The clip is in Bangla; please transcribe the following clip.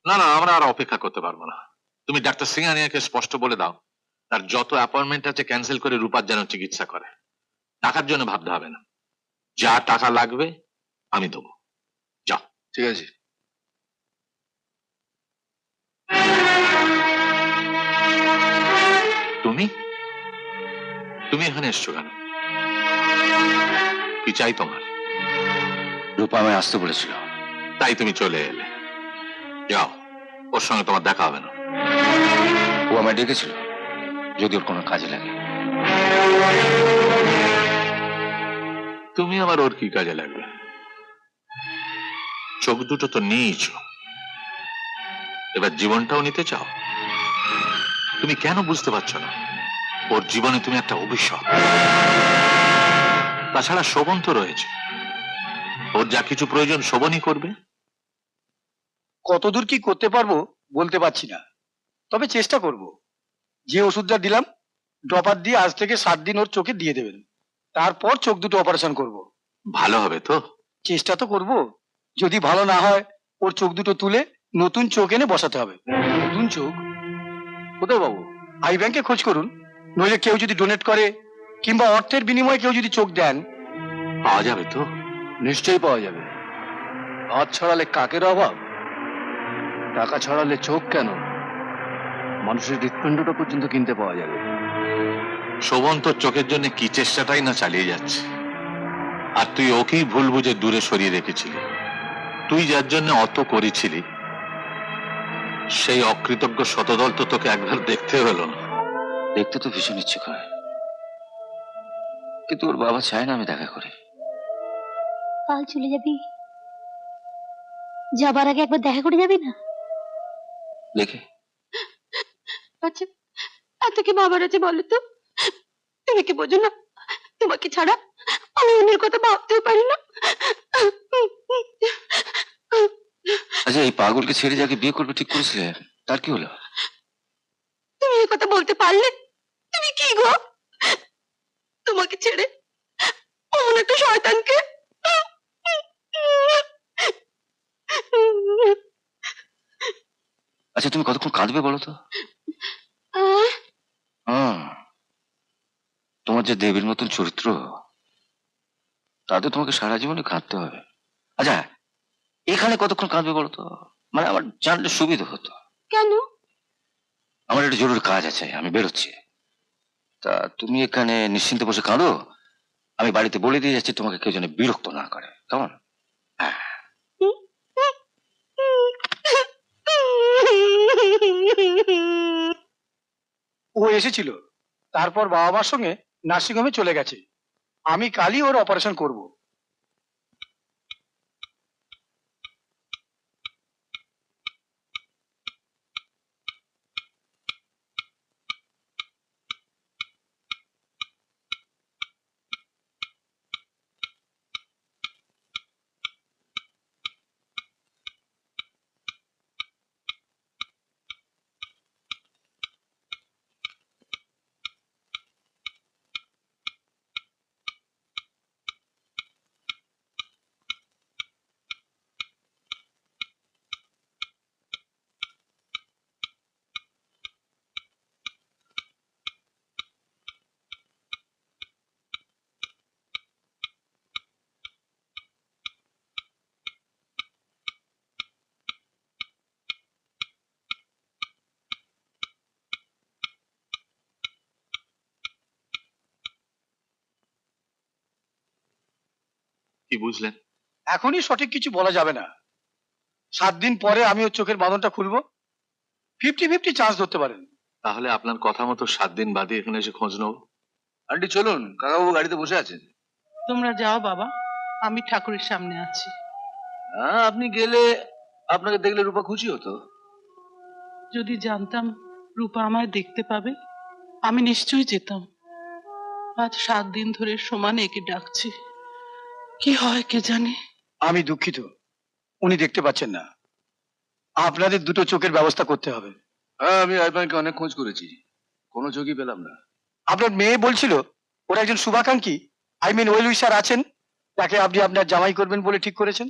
না না, আমরা আর অপেক্ষা করতে পারবো না। তুমি ডাক্তার সিংহানিয়াকে স্পষ্ট বলে দাও তার যত অ্যাপয়েন্টমেন্ট আছে ক্যান্সেল করে রূপার যেন চিকিৎসা করে। টাকার জন্য ভাবতে হবে না, যা টাকা লাগবে আমি দেবো। যাও। ঠিক আছে। তুমি তুমি এখানে এসছো কেন? কি চাই তোমার? রূপা আমায় আসতে বলেছিল। তাই তুমি চলে এলে। যাও, ওর সঙ্গে তোমার দেখা হবে না। ও আমায় ডেকেছিল যদি ওর কোনো কাজে লাগে। তুমি আবার ওর কি কাজে লাগবে? চোখ দুটো তো নিয়েছ, এবার জীবনটাও নিতে চাও? তুমি কেন বুঝতে পারছো না ওর জীবনে তুমি একটা অভিশাপ? তাছাড়া শোভন তো রয়েছে, ওর যা কিছু প্রয়োজন শোভনই করবে। কতদূর কি করতে পারবো বলতে পারছি না, তবে চেষ্টা করব। যে ওষুধটা দিলাম ড্রপার দিয়ে আজ থেকে 7 দিন ওর চোখে দিয়ে দেবেন, তারপর চোখ দুটো অপারেশন করব। ভালো হবে তো? চেষ্টা তো করব। যদি ভালো না হয় ওর চোখ দুটো তুলে নতুন চোখ এনে বসাতে হবে। নতুন চোখ কোথায় বাবু? আই ব্যাংকে খোঁজ করুন, নইলে কেউ যদি ডোনেট করে কিংবা অর্থের বিনিময়ে কেউ যদি চোখ দেন। পাওয়া যাবে তো? নিশ্চয়ই পাওয়া যাবে। হাত ছড়ালে কাকের অভাব, টাকা ছড়ালে চোখ কেন, মানুষের হৃৎপিণ্ডটা পর্যন্ত কিনতে পাওয়া যাবে। শোভন তোর চোখের জন্য কি চেষ্টাটাই না চালিয়ে যাচ্ছে, আর তুই ওকেই ভুল বুঝে দূরে সরিয়ে রেখেছিলি। তুই যার জন্য অত করেছিলি সেই অকৃতজ্ঞ শতদল তো তোকে একবার দেখতে হলো না। দেখতে তো ভীষণ ইচ্ছে করে, কিন্তু ওর বাবা চায় না আমি দেখা করি। কাল চলে যাবি, যাবার আগে একবার দেখা করে যাবি না? দেখে আচ্ছা, এত কি বাবার আছে বলো তো? তুমি কি বোঝো না তোমাকে ছাড়া আমি অন্যের কথা ভাবতেও পারি না। আচ্ছা, এই পাগলকে ছেড়ে যাকে বিয়ে করবে ঠিক করেছিলে, তার কি হলো? তুমি এই কথা বলতে পারলে? তুমি কি গো, তোমাকে ছেড়ে অমন একটা শয়তানকে? আচ্ছা, তুমি কতক্ষণ কাঁদবে বলো তো? তোমার যে দেবীর মতন চরিত্র, তাতে তোমাকে সারা জীবনে কাঁদতে হবে। আচ্ছা, এখানে কতক্ষণ কাঁদবে বলো তো? মানে আমার জানলে সুবিধা হতো। কেন? আমার একটা জরুরি কাজ আছে, আমি বেরোচ্ছি। তা তুমি এখানে নিশ্চিন্তে বসে কাঁদো, আমি বাড়িতে বলে দিয়ে যাচ্ছি তোমাকে কেউ যেন বিরক্ত না করে, কেমন? হ্যাঁ। ও এসেছিল, তারপর বাবা মার সঙ্গে নার্সিংহোমে চলে গেছে। আমি কালই ওর অপারেশন করব। কি বুঝলেন? এখনই সঠিক কিছু বলা যাবে না। 7 দিন পরে আমি ওর চোখের বাঁধনটা খুলবো। 50-50 চান্স ধরতে পারেন। তাহলে আপনার কথা মতো 7 দিন বাদে এখানে এসে খোঁজ নেব। আন্টি চলুন, কাকাবাবু গাড়িতে বসে আছেন। তোমরা যাও বাবা, আমি ঠাকুরের সামনে আছি। হ্যাঁ, আপনি গেলে আপনাকে দেখলে রূপা খুশি হতো। যদি জানতাম রূপা আমায় দেখতে পাবে, আমি নিশ্চয়ই যেতাম। আজ 7 দিন ধরে সমানে একে ডাকছি, কি হয় কে জানে। আমি দুঃখিত, উনি দেখতে পাচ্ছেন না। আপনাদের দুটো চোখের ব্যবস্থা করতে হবে। হ্যাঁ, আমি আই ব্যাংকে অনেক খোঁজ করেছি, কোনো চোখই পেলাম না। আপনার মেয়ে বলছিল ওর একজন শুভাকাঙ্ক্ষী, আই মিন ওয়েল উইশার আছেন, তাকে আপনি আপনার জামাই করবেন বলে ঠিক করেছেন।